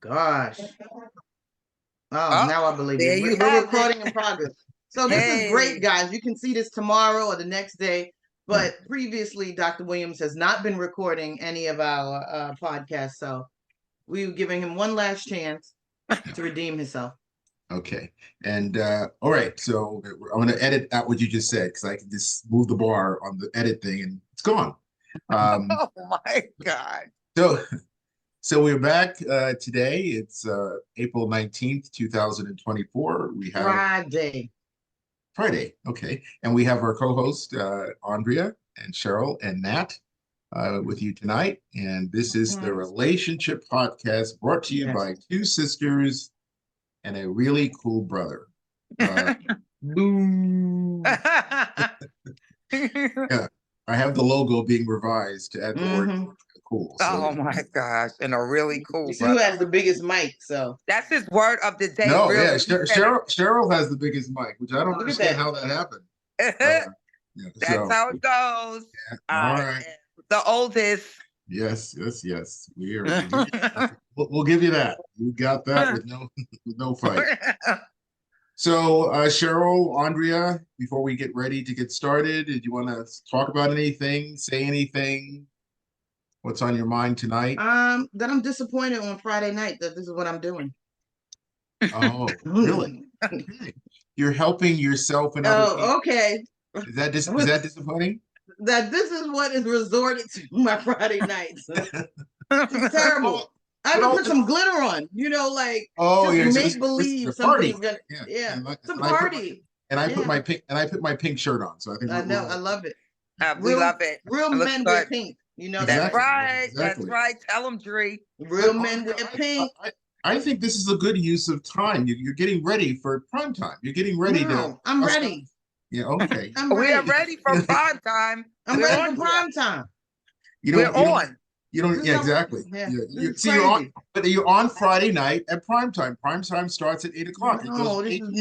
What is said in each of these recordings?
gosh. Oh, Oh, now I believe there it. you We're have recording it. in progress. So this is great, Hey. guys. You can see this tomorrow or the next day. But previously, Dr. Williams has not been recording any of our podcasts. So we're giving him one last chance to redeem himself. Okay. And all right. So I'm going to edit out what you just said because I can just move the bar on the edit thing and it's gone. Oh my God. So we're back today. It's April 19th, 2024. We have Friday. Okay. And we have our co-host, Andrea and Cheryl and Nat with you tonight. And this is the Relationship Podcast brought to you by two sisters and a really cool brother. Boom. Yeah, I have the logo being revised to add the word cool. So. Oh my gosh. And a really cool You see who has the biggest mic, so. That's his word of the day. No, really. yeah, Cheryl has the biggest mic, which I don't understand how that happened. That's how it goes. Yeah, all right. The oldest. Yes. We'll give you that. You got that with no fight. So, Cheryl, Andrea, before we get ready to get started, did you want to talk about anything, say anything? What's on your mind tonight? That I'm disappointed on Friday night that this is what I'm doing. Oh, really? Okay. You're helping yourself and other people. Okay. Is that disappointing? That this is what is resorted to my Friday nights. It's terrible. I would put some glitter on, like make believe something's gonna. Yeah, some party. I put my pink shirt on, so I think I know. I love it. We love it. Real men wear pink. That's right. Exactly. That's right. Tell them, Dree. Real men wear pink. I think this is a good use of time. You're getting ready for prime time. You're getting ready to. I'm ready. Yeah. Okay. We are ready for prime time. I'm ready for prime time. We're on. You don't. Yeah. Exactly. Yeah. You're on, but you're on Friday night at prime time. Prime time starts at 8 o'clock. No, this was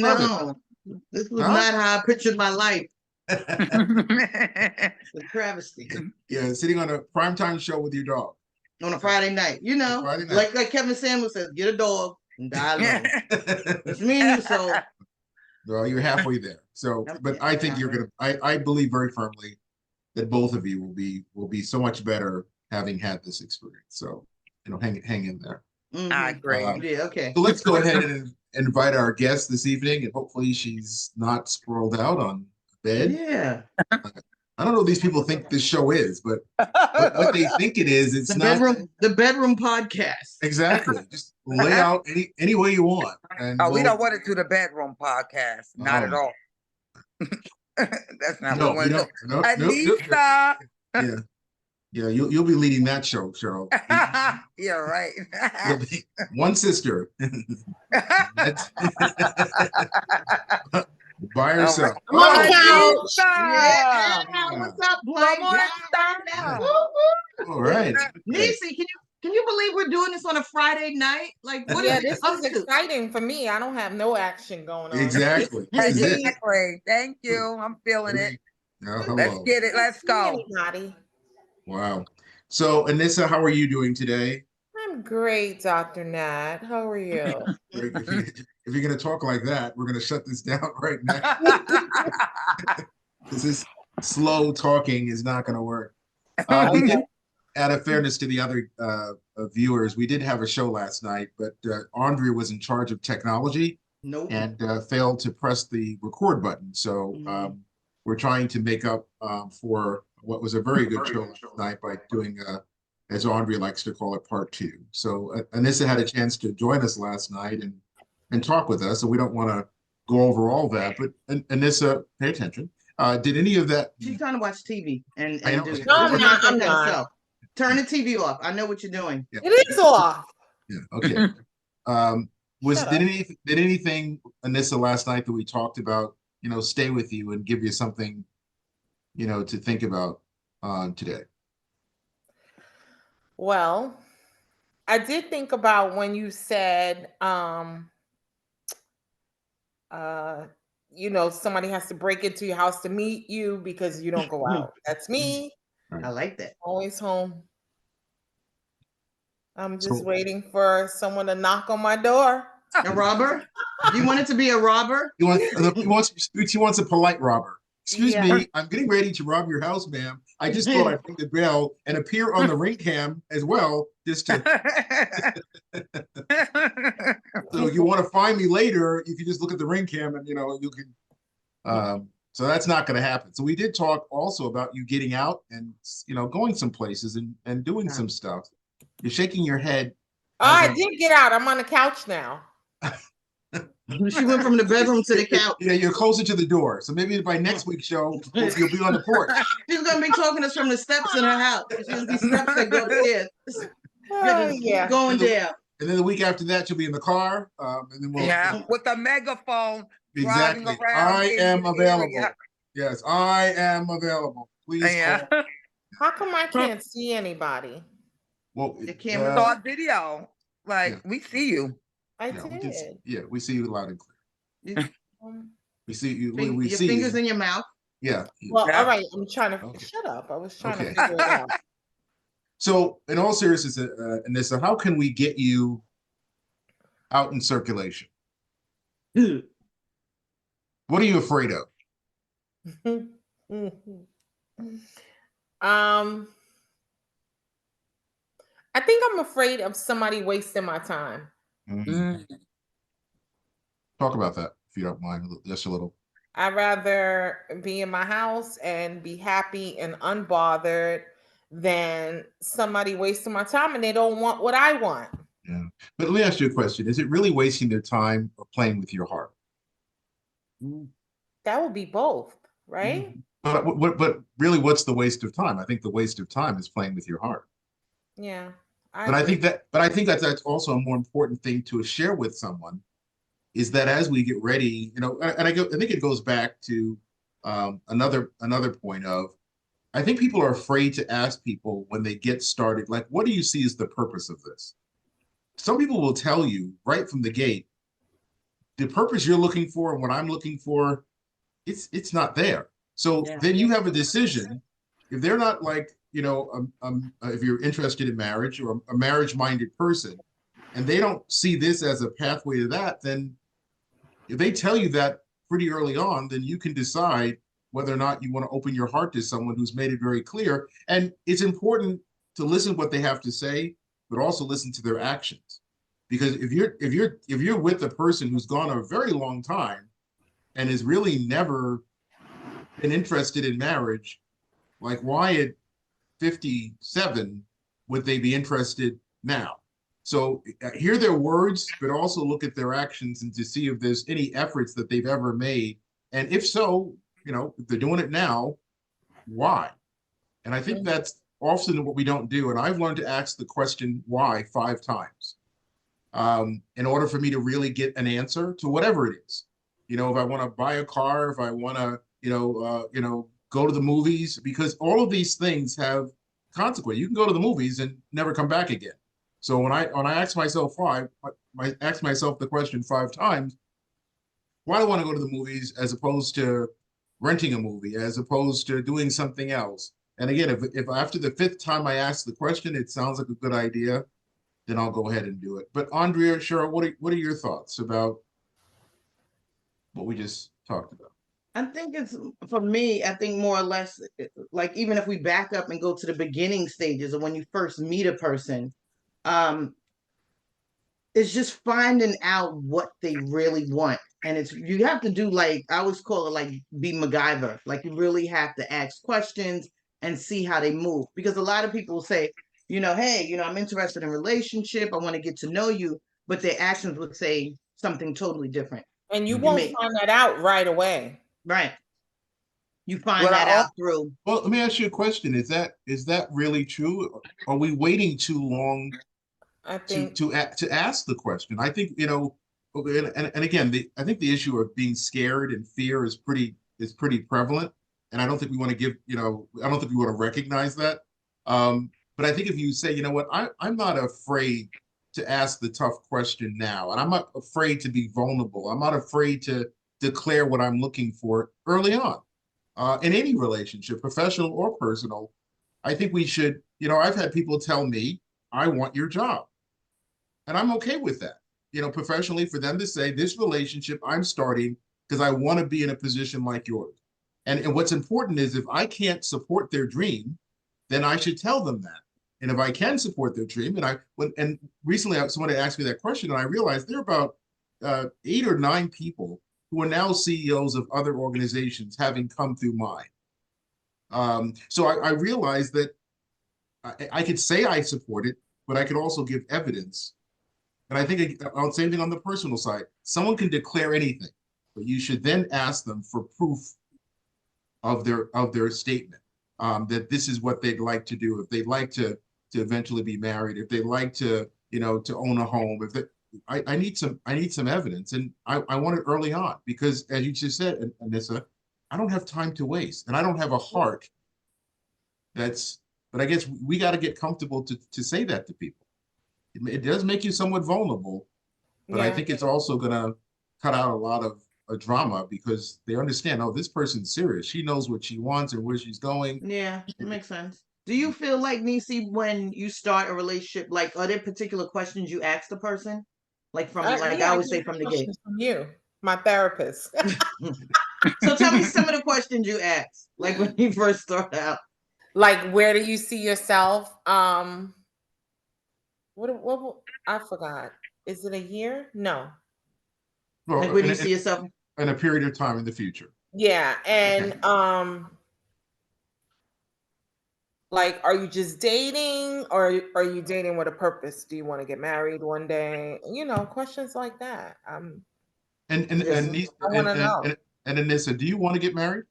not how I pictured my life. The travesty. Yeah, sitting on a primetime show with your dog on a Friday night. Friday night. Like Kevin Samuels says, get a dog and die alone. It's me and you, so. Well, you're halfway there. So, but I think you're gonna. I believe very firmly that both of you will be so much better having had this experience. So, hang in there. I agree. Yeah. Okay. So let's go ahead and invite our guest this evening, and hopefully she's not sprawled out on bed. Yeah. I don't know what these people think this show is, but what they think it is, it's not the bedroom podcast. Exactly. Just lay out any way you want. And we don't want to do the bedroom podcast. Not at all. That's not what we want to do. Anissa. Yeah, you'll be leading that show, Cheryl. Yeah, right. One sister. By herself. What's up, Blake? All right. Nisi, can you believe we're doing this on a Friday night? Like, what is this is exciting for me. I don't have no action going on. Exactly. Exactly. Thank you. I'm feeling it. Let's get it. Let's go. Wow. So, Anissa, how are you doing today? I'm great, Dr. Nat. How are you? If you're going to talk like that, we're going to shut this down right now. Because this slow talking is not going to work. We did, out of fairness to the other viewers, we did have a show last night, but Andrea was in charge of technology and failed to press the record button. So we're trying to make up for what was a very good show last night by doing, as Andrea likes to call it, part 2. So Anissa had a chance to join us last night and talk with us. So we don't want to go over all that, but Anissa, pay attention. Did any of that? She's trying to watch TV and do it. No, I'm not. Turn the TV off. I know what you're doing. Yeah. It is off. Yeah. Okay. Did anything, Anissa, last night that we talked about, stay with you and give you something, to think about today? Well, I did think about when you said, somebody has to break into your house to meet you because you don't go out. That's me. I like that. Always home. I'm just waiting for someone to knock on my door. A robber? Do you want it to be a robber? He wants a polite robber. Excuse me, I'm getting ready to rob your house, ma'am. I just thought I'd ring the bell and appear on the ring cam as well, just to. So you want to find me later? You can just look at the ring cam, and you can. So that's not going to happen. So we did talk also about you getting out and going some places and doing some stuff. You're shaking your head. Oh, I did get out. I'm on the couch now. She went from the bedroom to the couch. You're closer to the door. So maybe by next week's show, you'll be on the porch. She's going to be talking to us from the steps in her house. There's these steps that go upstairs. Yeah. Going down. And then the week after that, you'll be in the car. And then we'll, with a megaphone. Exactly. I am available. Area. Yes, I am available. Please call. How come I can't see anybody? Well, the camera saw video. We see you. I did. We see you loud and clear. We see you. We your see fingers you. in your mouth. Yeah. Well, all right. I'm trying to shut up. I was trying to figure it out. So, in all seriousness, Anissa, how can we get you out in circulation? What are you afraid of? I think I'm afraid of somebody wasting my time. Talk about that, if you don't mind, just a little. I'd rather be in my house and be happy and unbothered than somebody wasting my time and they don't want what I want. Yeah. But let me ask you a question. Is it really wasting their time or playing with your heart? That would be both, right? But really, what's the waste of time? I think the waste of time is playing with your heart. Yeah. I think that's also a more important thing to share with someone, is that as we get ready, and I think it goes back to another point of, I think people are afraid to ask people when they get started, like, what do you see as the purpose of this? Some people will tell you right from the gate, the purpose you're looking for and what I'm looking for, it's not there. So then you have a decision. If they're not like, if you're interested in marriage or a marriage-minded person, and they don't see this as a pathway to that, then if they tell you that pretty early on, then you can decide whether or not you want to open your heart to someone who's made it very clear. And it's important to listen to what they have to say, but also listen to their actions. Because if you're with a person who's gone a very long time and has really never been interested in marriage, like, why at 57 would they be interested now? So hear their words, but also look at their actions and to see if there's any efforts that they've ever made. And if so, if they're doing it now, why? And I think that's often what we don't do. And I've learned to ask the question why 5 times in order for me to really get an answer to whatever it is. If I want to buy a car, if I want to, go to the movies, because all of these things have consequence. You can go to the movies and never come back again. So when I ask myself I ask myself the question 5 times, why do I want to go to the movies as opposed to renting a movie, as opposed to doing something else? And again, if after the 5th time I ask the question, it sounds like a good idea, then I'll go ahead and do it. But Andrea, Cheryl, what are your thoughts about what we just talked about? I think for me, I think more or less, like, even if we back up and go to the beginning stages of when you first meet a person, it's just finding out what they really want. And you have to do, like, I always call it, like, be MacGyver. Like, you really have to ask questions and see how they move. Because a lot of people say, hey, I'm interested in a relationship. I want to get to know you. But their actions would say something totally different. And you won't find that out right away. Right. You find that out through. Well, let me ask you a question. Is that really true? Are we waiting too long to ask the question? I think, and again, I think the issue of being scared and fear is pretty prevalent. And I don't think we want to give, I don't think we want to recognize that. But I think if you say, you know what, I'm not afraid to ask the tough question now. And I'm not afraid to be vulnerable. I'm not afraid to declare what I'm looking for early on. In any relationship, professional or personal, I think we should, I've had people tell me, I want your job. And I'm okay with that. Professionally, for them to say, this relationship I'm starting because I want to be in a position like yours. And what's important is if I can't support their dream, then I should tell them that. And if I can support their dream, and recently somebody asked me that question, and I realized there are about 8 or 9 people who are now CEOs of other organizations having come through mine. So I realized that I could say I support it, but I could also give evidence. And I think I'll say anything on the personal side. Someone can declare anything, but you should then ask them for proof of their statement, that this is what they'd like to do. If they'd like to eventually be married, if they'd like to to own a home, I need some evidence, and I want it early on, because as you just said, Anissa, I don't have time to waste, and I don't have a heart but I guess we got to get comfortable to say that to people. It does make you somewhat vulnerable, but I think it's also going to cut out a lot of drama, because they understand, oh, this person's serious. She knows what she wants and where she's going. Yeah, it makes sense. Do you feel like, Nisi, when you start a relationship, like, are there particular questions you ask the person? Like I always say from the gate. From you, my therapist. So tell me some of the questions you ask, like when you first start out. Like, where do you see yourself? What I forgot. Is it a year? No. Well, like, where do you see yourself in a period of time in the future? Yeah, and like, are you just dating, or are you dating with a purpose? Do you want to get married one day? Questions like that. I want to know. And Anissa, do you want to get married?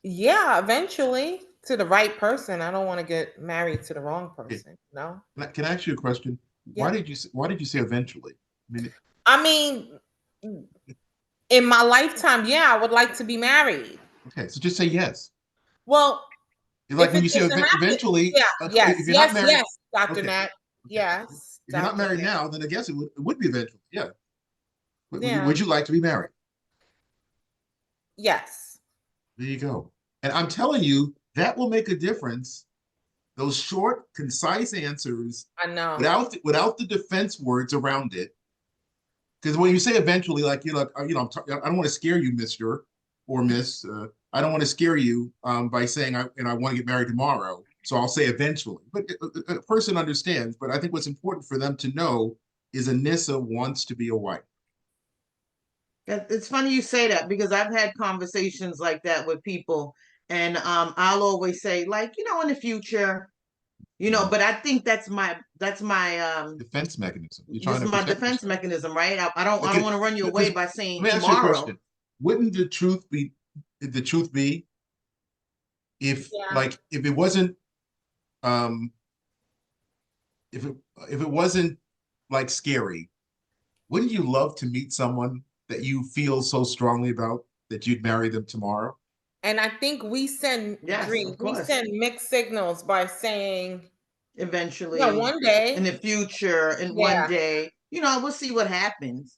Yeah, eventually, to the right person. I don't want to get married to the wrong person. No. Can I ask you a question? Yeah. Why did you say eventually? I mean, in my lifetime, yeah, I would like to be married. Okay, so just say yes. Well, like when you say eventually, yes, Dr. Nat. Okay. Yes. If you're not married now, then I guess it would be eventually. Yeah. Would you like to be married? Yes. There you go. And I'm telling you, that will make a difference. Those short, concise answers. I know. Without the defense words around it. Because when you say eventually, like I don't want to scare you, Mr. or Miss. I don't want to scare you by saying I want to get married tomorrow. So I'll say eventually. But a person understands. But I think what's important for them to know is Anissa wants to be a wife. It's funny you say that, because I've had conversations like that with people, and I'll always say, like, in the future, but I think that's my defense mechanism. This is my defense mechanism, right? I don't want to run you away by saying tomorrow. Wouldn't the truth be if if it wasn't if it wasn't like scary, wouldn't you love to meet someone that you feel so strongly about that you'd marry them tomorrow? And I think we send mixed signals by saying eventually, one day, in the future, and one day, we'll see what happens.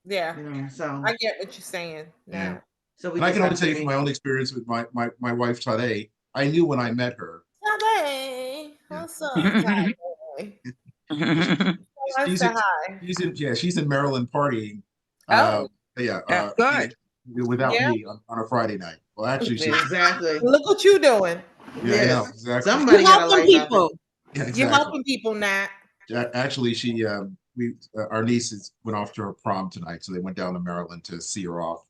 Yeah. So I get what you're saying now. Yeah. So I can only tell you from my own experience with my wife Tade. I knew when I met her. Tade, what's up, Tade? She's in Maryland partying. Good. Without me on a Friday night. Well, actually, exactly. Look what you're doing. Yeah, I know, exactly. Somebody you're helping people. Yeah, exactly. You're helping people, Nat. Actually, our nieces went off to her prom tonight, so they went down to Maryland to see her off.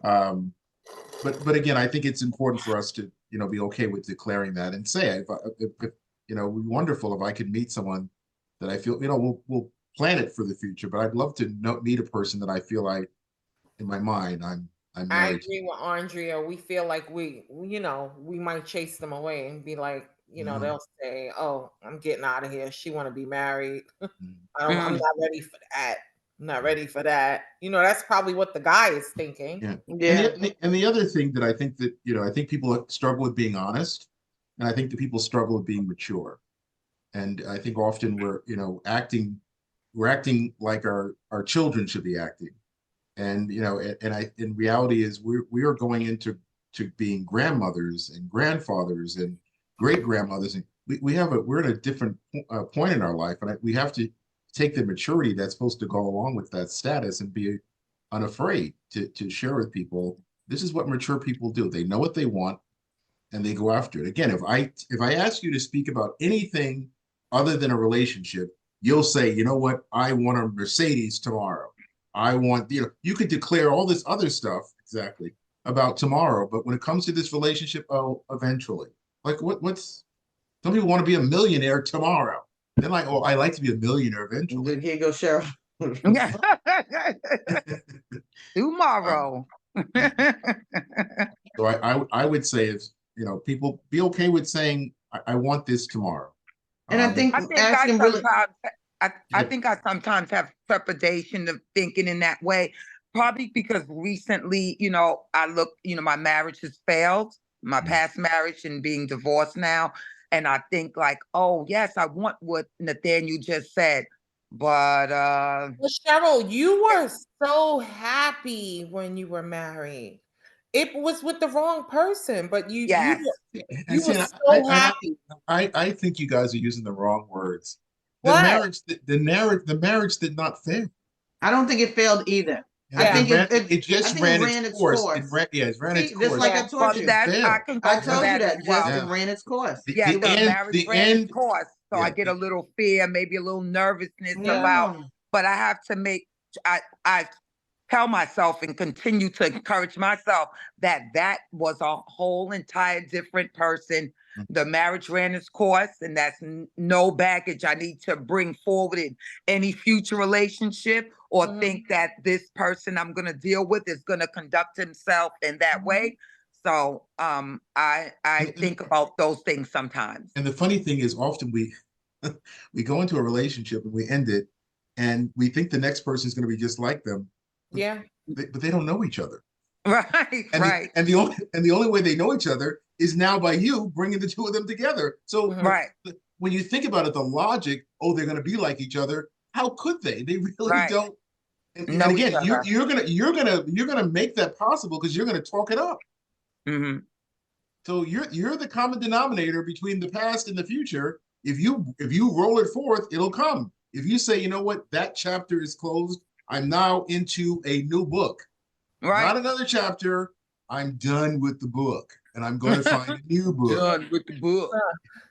But again, I think it's important for us to be okay with declaring that and say if it would be wonderful if I could meet someone that I feel we'll plan it for the future, but I'd love to meet a person that I feel in my mind I'm married. I agree with Andrea. We feel like we might chase them away and be like, they'll say, "Oh, I'm getting out of here. She want to be married. I'm not ready for that. I'm not ready for that." That's probably what the guy is thinking. Yeah. And the other thing that I think that I think people struggle with being honest, and I think that people struggle with being mature, and I think often we're acting like our children should be acting, and in reality is we are going into being grandmothers and grandfathers and great grandmothers, and we're at a different point in our life, and we have to take the maturity that's supposed to go along with that status and be unafraid to share with people. This is what mature people do. They know what they want and they go after it. Again, if I ask you to speak about anything other than a relationship, you'll say, you know what, I want a Mercedes tomorrow. I want, you could declare all this other stuff exactly about tomorrow, but when it comes to this relationship, oh, eventually. Like what's some people want to be a millionaire tomorrow. They're like, oh, I like to be a millionaire eventually. Here you go, Cheryl. Tomorrow. So I would say is, people be okay with saying, I want this tomorrow. And I think I think I sometimes have trepidation of thinking in that way, probably because recently, I look, my marriage has failed, my past marriage, and being divorced now. And I think like, oh, yes, I want what Nathaniel just said. But Cheryl, you were so happy when you were married. It was with the wrong person, but you were so happy. I think you guys are using the wrong words. The marriage did not fail. I don't think it failed either. Yeah, I think it just ran its course. It ran its course. Just like I told you. I told you that just ran its course. Yeah, the marriage ran its course. So I get a little fear, maybe a little nervousness about, but I have to I tell myself and continue to encourage myself that was a whole entire different person. The marriage ran its course, and that's no baggage I need to bring forward in any future relationship or think that this person I'm going to deal with is going to conduct himself in that way. So I think about those things sometimes. And the funny thing is, often we go into a relationship and we end it, and we think the next person is going to be just like them. Yeah, but they don't know each other. Right, and the only way they know each other is now by you bringing the two of them together. So when you think about it, the logic, oh, they're going to be like each other. How could they? They really don't. And again, you're gonna make that possible because you're gonna talk it up. Mm-hmm. So you're the common denominator between the past and the future. If you roll it forth, it'll come. If you say, you know what, that chapter is closed, I'm now into a new book. Right. Not another chapter. I'm done with the book, and I'm going to find a new book. Done with the book.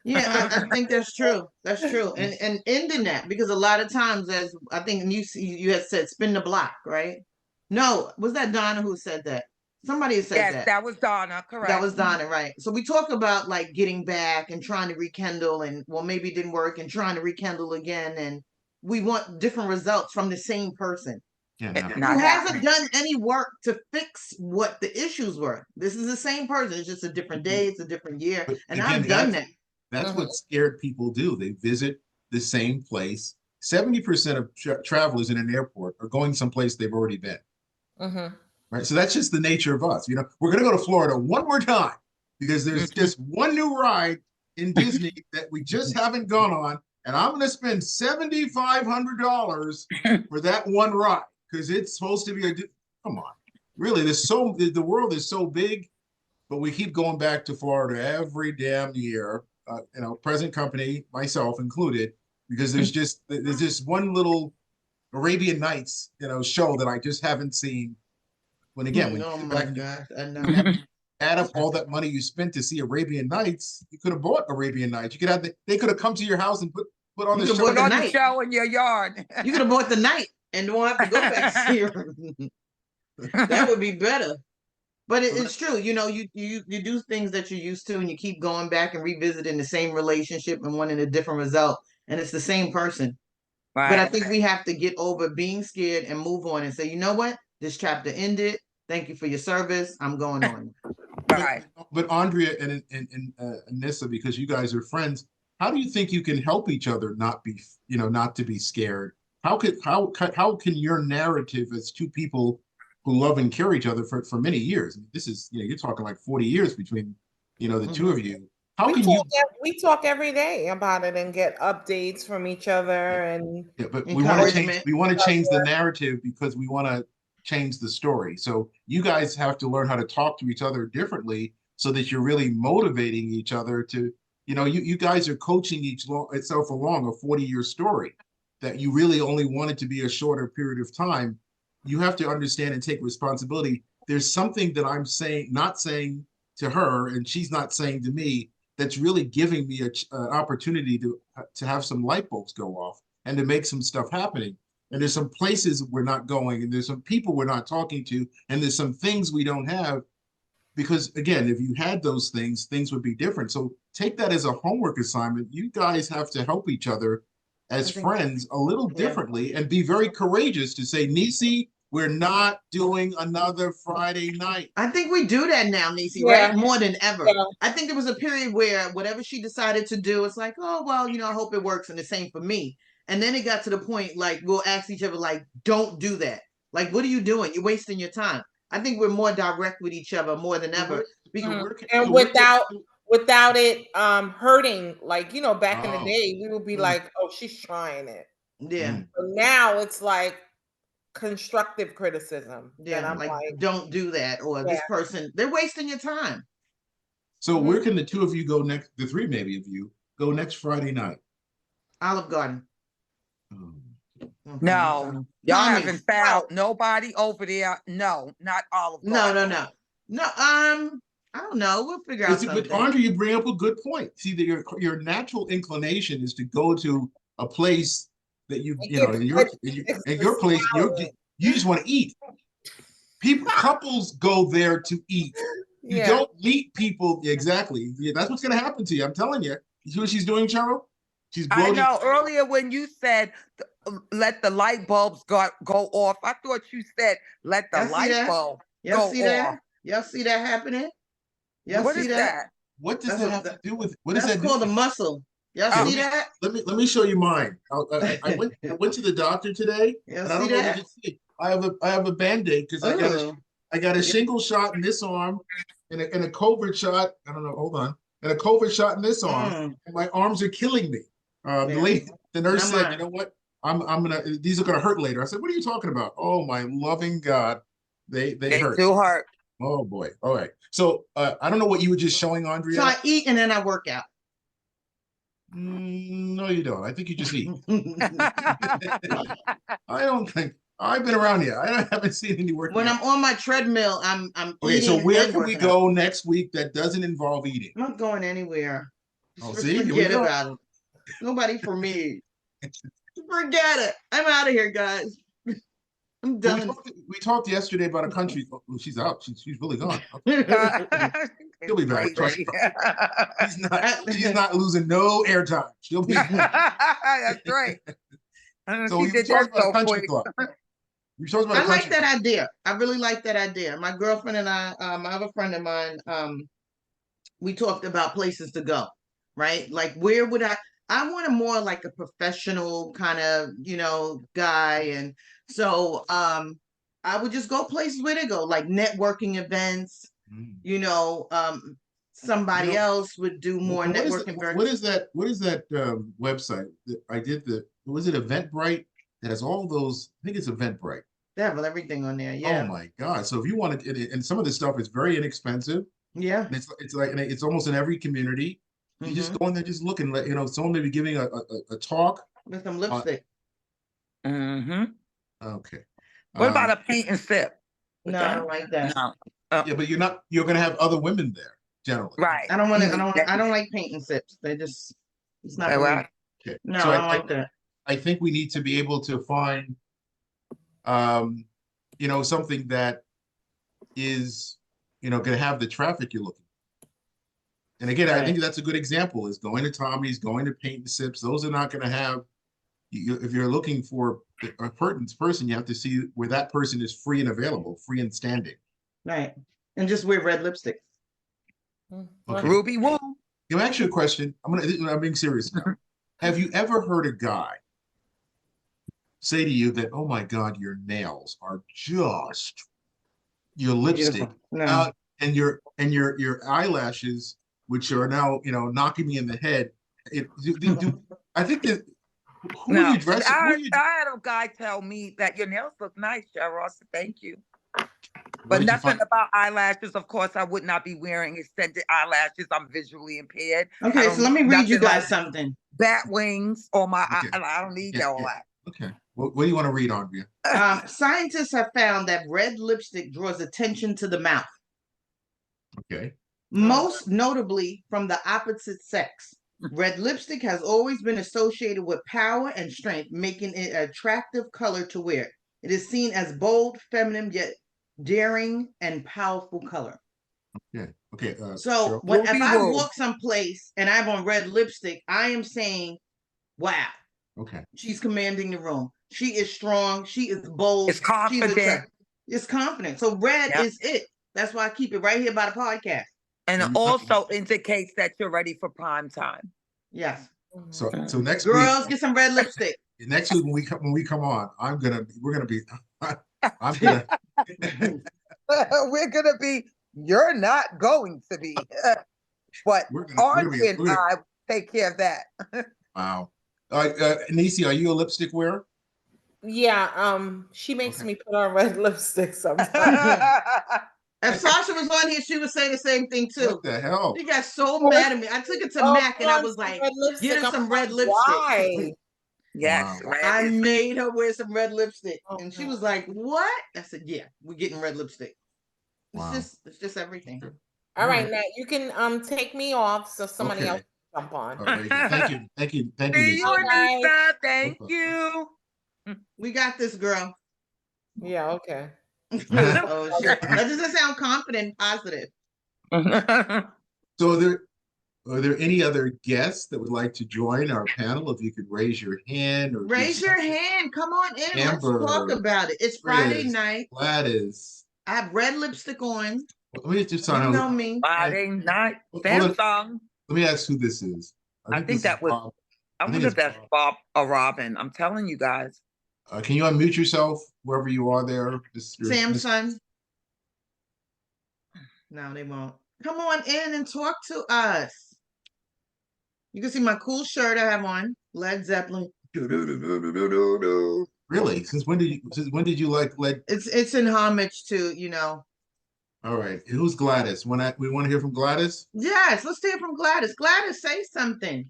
Yeah, I think that's true. That's true. And ending that, because a lot of times, as I think you had said, spin the block, right? No, was that Donna who said that? Somebody said that. Yes, that was Donna, correct. That was Donna, right. So we talk about like getting back and trying to rekindle, and well, maybe it didn't work, and trying to rekindle again, and we want different results from the same person. Yeah, who hasn't done any work to fix what the issues were. This is the same person. It's just a different day. It's a different year. But and again, I've done that. That's what scared people do. They visit the same place. 70% of travelers in an airport are going someplace they've already been. Right. So that's just the nature of us. We're going to go to Florida one more time because there's just one new ride in Disney that we just haven't gone on. And I'm going to spend $7,500 for that one ride. Because it's supposed to be come on, really. The world is so big, but we keep going back to Florida every damn year. Present company, myself included, because there's just one little Arabian Nights, show that I just haven't seen. When again, add up all that money you spent to see Arabian Nights, you could have bought Arabian Nights. They could have come to your house and put on the show in your yard. You could have bought the night. And don't have to go back here. That would be better. But it's true. You do things that you're used to, and you keep going back and revisiting the same relationship and wanting a different result. And it's the same person. Right. But I think we have to get over being scared and move on and say, you know what? This chapter ended. Thank you for your service. I'm going on. Right. But Andrea and Anissa, because you guys are friends, how do you think you can help each other not to be scared? How can your narrative as two people who love and care each other for many years? This is, you're talking like 40 years between, the two of you. We talk every day about it and get updates from each other and but we want to change the narrative because we want to change the story. So you guys have to learn how to talk to each other differently so that you're really motivating each other to, you guys are coaching itself along a 40-year story that you really only want it to be a shorter period of time. You have to understand and take responsibility. There's something that I'm not saying to her, and she's not saying to me, that's really giving me an opportunity to have some light bulbs go off and to make some stuff happening. And there's some places we're not going, and there's some people we're not talking to, and there's some things we don't have. Because again, if you had those things would be different. So take that as a homework assignment. You guys have to help each other as friends a little differently and be very courageous to say, Nisi, we're not doing another Friday night. I think we do that now, Nisi, right? More than ever. Yeah. I think there was a period where whatever she decided to do, it's like, oh, well, I hope it works. And the same for me. And then it got to the point, like, we'll ask each other, like, don't do that. Like, what are you doing? You're wasting your time. I think we're more direct with each other more than ever. And without it hurting, like, back in the day, we would be like, oh, she's trying it. Yeah. But now it's like constructive criticism. Yeah. And I'm like, don't do that. Or this person, they're wasting your time. So where can the two of you go next, the three maybe of you, go next Friday night? Olive Garden. No, y'all haven't found nobody over there. No, not Olive Garden. No. I don't know. We'll figure out something. But Andrea, you bring up a good point. See, that your natural inclination is to go to a place that in your place, you just want to eat. Couples go there to eat. You don't meet people. Exactly. Yeah, that's what's going to happen to you. I'm telling you. You see what she's doing, Cheryl? She's bloating. I know. Earlier when you said let the light bulbs go off, I thought you said let the light bulb go off. Y'all see that happening? What is that? What does that have to do with? What is that? That's called a muscle. Y'all see that? Let me show you mine. I went to the doctor today. And I don't know if you can see. I have a Band-Aid because I got a shingle shot in this arm and a COVID shot. I don't know. Hold on. And a COVID shot in this arm, and my arms are killing me. The nurse said, "You know what? These are gonna hurt later." I said, "What are you talking about?" Oh my loving God, they hurt. Do hurt. Oh boy. All right. So I don't know what you were just showing, Andrea. So I eat and then I work out. No, you don't. I think you just eat. I don't think. I've been around here. I haven't seen any work. When I'm on my treadmill, I'm okay, eating. So where can we go next week that doesn't involve eating? I'm not going anywhere. Forget about it. Nobody for me. Forget it. I'm out of here, guys. I'm done. We talked yesterday about a country. Oh, she's out. She's really gone. She'll be back. She's not losing no airtime. She'll be. That's right. So we talked about a country club. I like that idea. I really like that idea. My girlfriend and I, my other friend of mine, we talked about places to go, right? Like, where would I want a more like a professional kind of, guy. And so I would just go places where they go, like networking events, somebody else would do more networking. What is that website that I did was it Eventbrite that has all those? I think it's Eventbrite. They have everything on there. Yeah. Oh my God. So if you want to, and some of this stuff is very inexpensive. Yeah. And it's like, and it's almost in every community. You just go in there, just looking, someone maybe giving a talk. With some lipstick. Okay. What about a paint and sip? No, I don't like that. No. Yeah, but you're going to have other women there, generally. Right. I don't want to, I don't like paint and sips. It's not right. Okay. No, so I don't like that. I think we need to be able to find, something that is, going to have the traffic you're looking for. And again, I think that's a good example is going to Tommy's, going to Paint and Sips. Those are not going to have, if you're looking for a person, you have to see where that person is free and available, free and standing. Right. And just wear red lipstick. Okay. Ruby Woo. You ask you a question. I'm being serious now. Have you ever heard a guy say to you that, oh my God, your nails are just your lipstick out and your eyelashes, which are now, knocking me in the head. I think that who are you dressing? I had a guy tell me that your nails look nice, Cheryl. I said, thank you. But nothing about eyelashes. Of course, I would not be wearing extended eyelashes. I'm visually impaired. Okay, so let me read you guys something. Bat wings on my eye. I don't need all that. Okay. What do you want to read, Andrea? Scientists have found that red lipstick draws attention to the mouth. Okay. Most notably from the opposite sex. Red lipstick has always been associated with power and strength, making it an attractive color to wear. It is seen as bold, feminine, yet daring and powerful color. Yeah. Okay. So if I walk someplace and I have on red lipstick, I am saying, "Wow." Okay. She's commanding the room. She is strong. She is bold. It's confident. It's confident. So red is it. That's why I keep it right here by the podcast. And it also indicates that you're ready for prime time. Yes. So next girls, week, get some red lipstick. Next week when we come on, we're gonna be you're not going to be. But Audrey and I take care of that. Wow. Anissa, are you a lipstick wearer? Yeah, she makes me put on red lipstick sometimes. If Sasha was on here, she would say the same thing too. What the hell? She got so mad at me. I took it to Mac and I was like, "Get her some red lipstick." Why? Yes, wow. I made her wear some red lipstick, and she was like, "What?" I said, "Yeah, we're getting red lipstick." It's just everything. All right, Matt, you can take me off so somebody else can jump on. Thank you. See you, Anissa. Thank you. We got this, girl. Yeah. Okay. Oh shit! That doesn't sound confident, positive. So are there any other guests that would like to join our panel? If you could raise your hand or raise your hand. Come on in. Amber, let's talk about it. It's Friday night. Gladys. I have red lipstick on. Let me just you know me. Friday night. Samsung. Let me ask who this is. I think that was Bob. I wonder if that's Bob or Robin. I'm telling you guys. Can you unmute yourself wherever you are there? Samsung. No, they won't. Come on in and talk to us. You can see my cool shirt I have on. Led Zeppelin. Really? Since when did you like Led? It's in homage to, you know. All right. Who's Gladys? We want to hear from Gladys? Yes, let's hear from Gladys. Gladys, say something.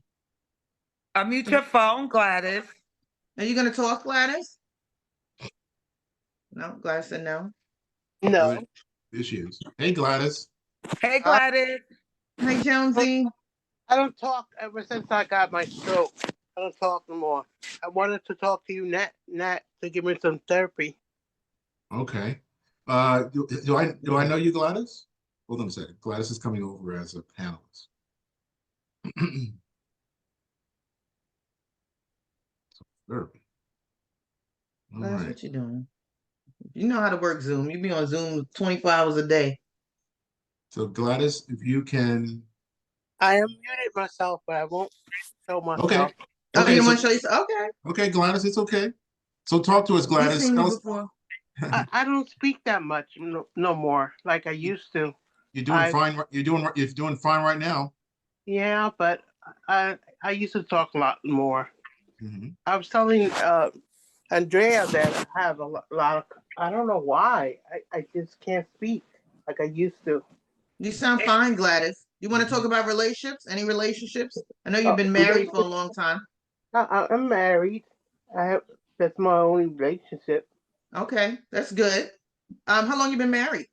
Unmute your phone, Gladys. Are you gonna talk, Gladys? No, Gladys said no. No. There she is. Hey, Gladys. Hey, Gladys. Hey, Jonesy. I don't talk ever since I got my stroke. I don't talk no more. I wanted to talk to you, Nat, to give me some therapy. Okay. Do I know you, Gladys? Hold on a second. Gladys is coming over as a panelist. Therapy. That's what you're doing. You know how to work Zoom. You be on Zoom 24 hours a day. So Gladys, if you can. I am muted myself, but I won't show myself. Okay. Oh, you want to show yourself? Okay. Okay, Gladys, it's okay. So talk to us, Gladys. I don't speak that much no more like I used to. You're doing fine. You're doing fine right now. Yeah, but I used to talk a lot more. Mm-hmm. I was telling Andrea that I have a lot of, I don't know why. I just can't speak like I used to. You sound fine, Gladys. You want to talk about relationships? Any relationships? I know you've been married for a long time. I'm married. That's my only relationship. Okay, that's good. How long you been married?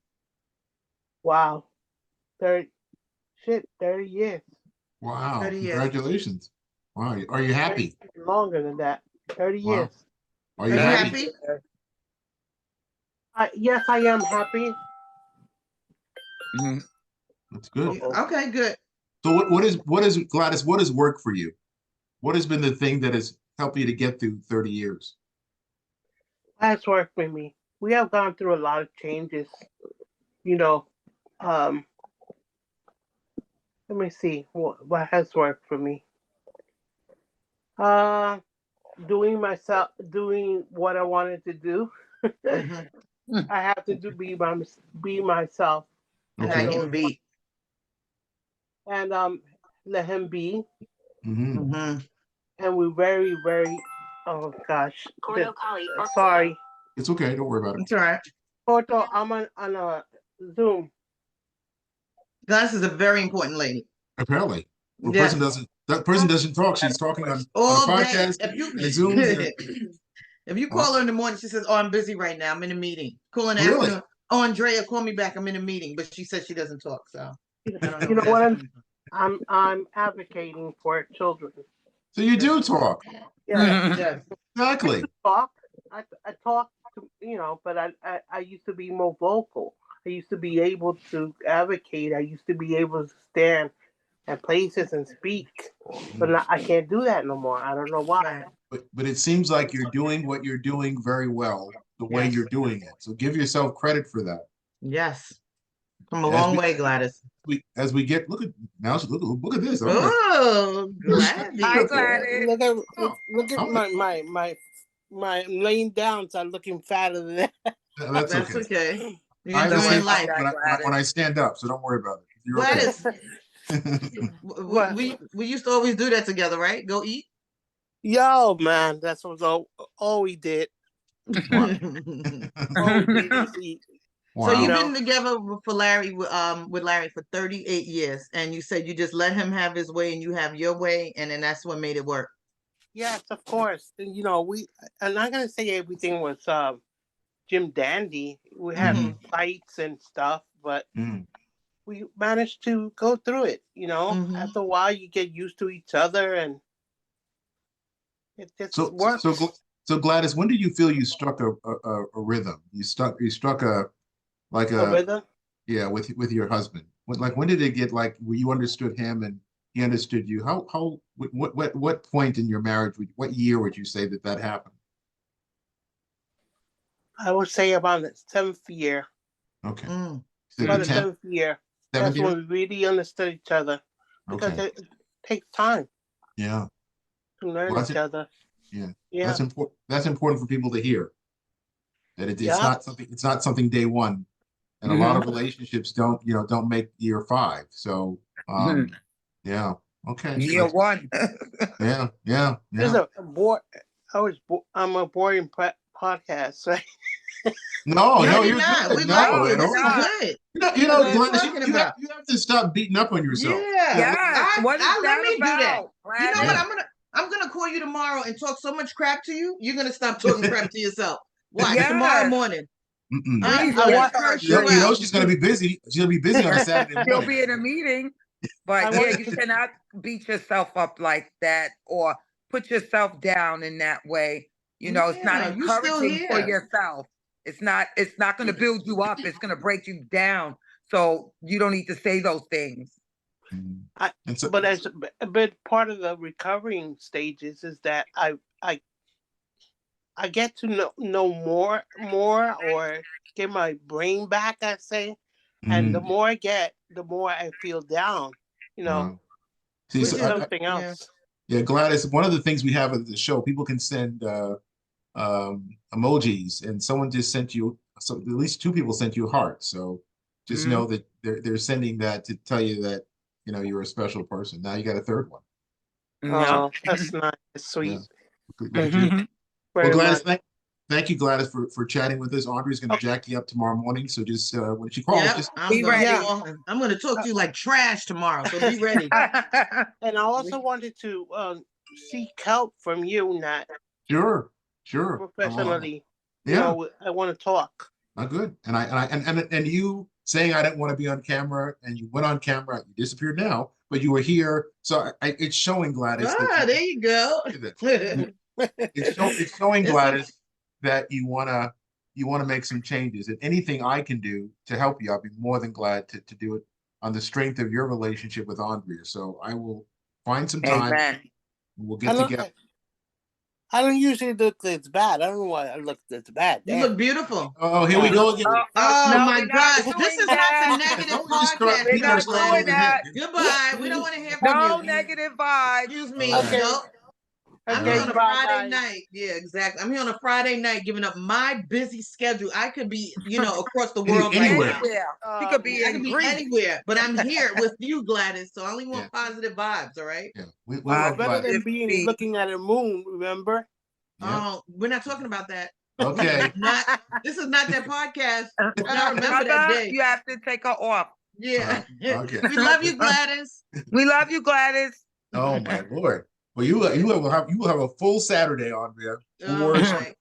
Wow. 30 years. Wow. 30 years. Congratulations. Wow. Are you happy? Longer than that. 30 years. Are you happy? Yes, I am happy. Mm-hmm. That's good. Okay, good. So what is Gladys, what has worked for you? What has been the thing that has helped you to get through 30 years? Has worked for me. We have gone through a lot of changes. You know, let me see what has worked for me. Doing what I wanted to do. Mm-hmm. I have to be myself. Okay. Let him be. And let him be. Mm-hmm. Mm-hmm. And we're very, very, oh gosh. Sorry. It's okay. Don't worry about it. It's all right. Photo, I'm on a Zoom. Gladys is a very important lady. Apparently. The Yes. person doesn't talk. She's talking on a podcast and a Zoom. If you call her in the morning, she says, "Oh, I'm busy right now. I'm in a meeting." Call in the afternoon. Oh, Andrea, call me back. I'm in a meeting. But she says she doesn't talk. So I don't know. You know what? I'm advocating for children. So you do talk. Yeah. Exactly. I talk to, but I used to be more vocal. I used to be able to advocate. I used to be able to stand at places and speak. But I can't do that no more. I don't know why. But it seems like you're doing what you're doing very well, the way you're doing it. So give yourself credit for that. Yes. Come a long way, Gladys. As we get, look at this. Oh, Gladys. Hi, Gladys. Look at my laying down, so I'm looking fatter than that. That's okay. You're enjoying life. When I stand up, so don't worry about it. You're Gladys, we used to always do that together, right? Go eat. Yo, man, that's what all we did. All we did was eat. Wow. So you've been together with Larry for 38 years, and you said you just let him have his way and you have your way, and then that's what made it work. Yes, of course. And, I'm not gonna say everything was Jim Dandy. We had fights and stuff, but we managed to go through it. After a while, you get used to each other, and it just works. So Gladys, when did you feel you struck a rhythm? You struck a rhythm? Yeah, with your husband. When did it get where you understood him and he understood you? What point in your marriage, what year would you say that happened? I would say about the 7th year. Okay. About the 7th year. That's when we really understood each other. Because it takes time. Yeah. To learn each other. Yeah. That's important. That's important for people to hear. That it's not something day one. And a lot of relationships don't make year 5. So yeah. Okay. Year 1. Yeah. There's I'm a boring podcast, right? No, you're not. We like you. This is good. Gladys, you have to stop beating up on yourself. Yeah. Let me do that. Gladys? You know what? I'm gonna call you tomorrow and talk so much crap to you. You're gonna stop talking crap to yourself. Watch tomorrow morning. She's gonna be busy. She'll be busy on a Saturday morning. She'll be in a meeting. But you cannot beat yourself up like that or put yourself down in that way. It's not encouraging for yourself. It's not going to build you up. It's going to break you down. So you don't need to say those things. But as a bit part of the recovering stages is that I get to know more or get my brain back, I say. And the more I get, the more I feel down, See, which is something else. Yeah, Gladys, one of the things we have at the show, people can send emojis, and someone just sent you, so at least 2 people sent you a heart. So just know that they're sending that to tell you that, you're a special person. Now you got a 3rd one. Oh, that's nice. Sweet. Yeah. Well, Gladys, thank you, Gladys, for chatting with us. Andrea's going to jack you up tomorrow morning. So just when she calls, just be ready. I'm going to talk to you like trash tomorrow. So be ready. And I also wanted to seek help from you, Nat. Sure. Professionally. I want to talk. Good. And you saying I didn't want to be on camera, and you went on camera. You disappeared now, but you were here. So it's showing, Gladys. There you go. It's showing, Gladys, that you wanna make some changes, and anything I can do to help you, I'll be more than glad to do it on the strength of your relationship with Andrea. So I will find some time. Amen. And we'll get together. I don't usually look this bad. I don't know why I look this bad. You look beautiful. Oh, here we go again. Oh my gosh. This is not the negative podcast. We're not doing that. Goodbye. We don't want to hear from you. No negative vibes. Excuse me. Okay. Nope. I'm here on a Friday night. Yeah, exactly. I'm here on a Friday night giving up my busy schedule. I could be, across the world. Anywhere. He could be anywhere, but I'm here with you, Gladys. So I only want positive vibes, all right? Yeah. Better than looking at a moon, remember? Oh, we're not talking about that. Okay. This is not that podcast. I remember that day. You have to take her off. Yeah. Okay. We love you, Gladys. We love you, Gladys. Oh my Lord. Well, you will have a full Saturday, Andrea. Oh my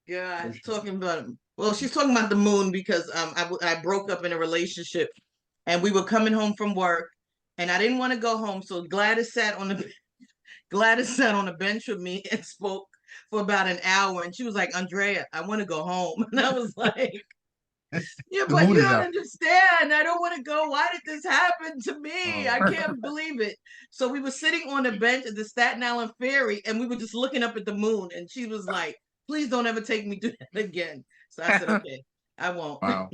God. Talking about, well, she's talking about the moon because I broke up in a relationship and we were coming home from work and I didn't want to go home. So Gladys sat on the bench with me and spoke for about an hour. And she was like, Andrea, I want to go home. And I was like, yeah, but you don't understand. I don't want to go. Why did this happen to me? I can't believe it. So we were sitting on the bench at the Staten Island Ferry and we were just looking up at the moon. And she was like, please don't ever take me to that again. So I said, okay, I won't. Wow.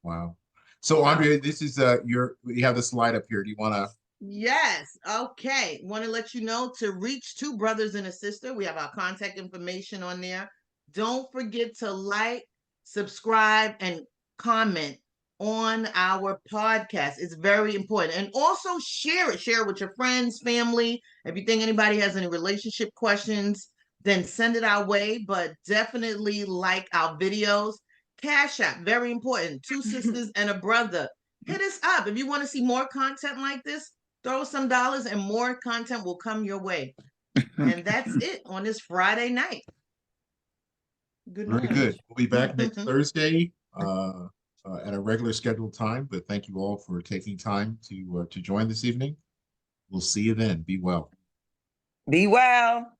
Wow. So Andrea, this is you have the slide up here. Do you want to? Yes. Okay. Want to let you know to reach two brothers and a sister. We have our contact information on there. Don't forget to like, subscribe, and comment on our podcast. It's very important. And also share it. Share it with your friends, family. If you think anybody has any relationship questions, then send it our way. But definitely like our videos. Cash App, very important. Two sisters and a brother. Hit us up. If you want to see more content like this, throw some dollars and more content will come your way. And that's it on this Friday night. Good night. Very good. We'll be back next Thursday at a regular scheduled time. But thank you all for taking time to join this evening. We'll see you then. Be well. Be well.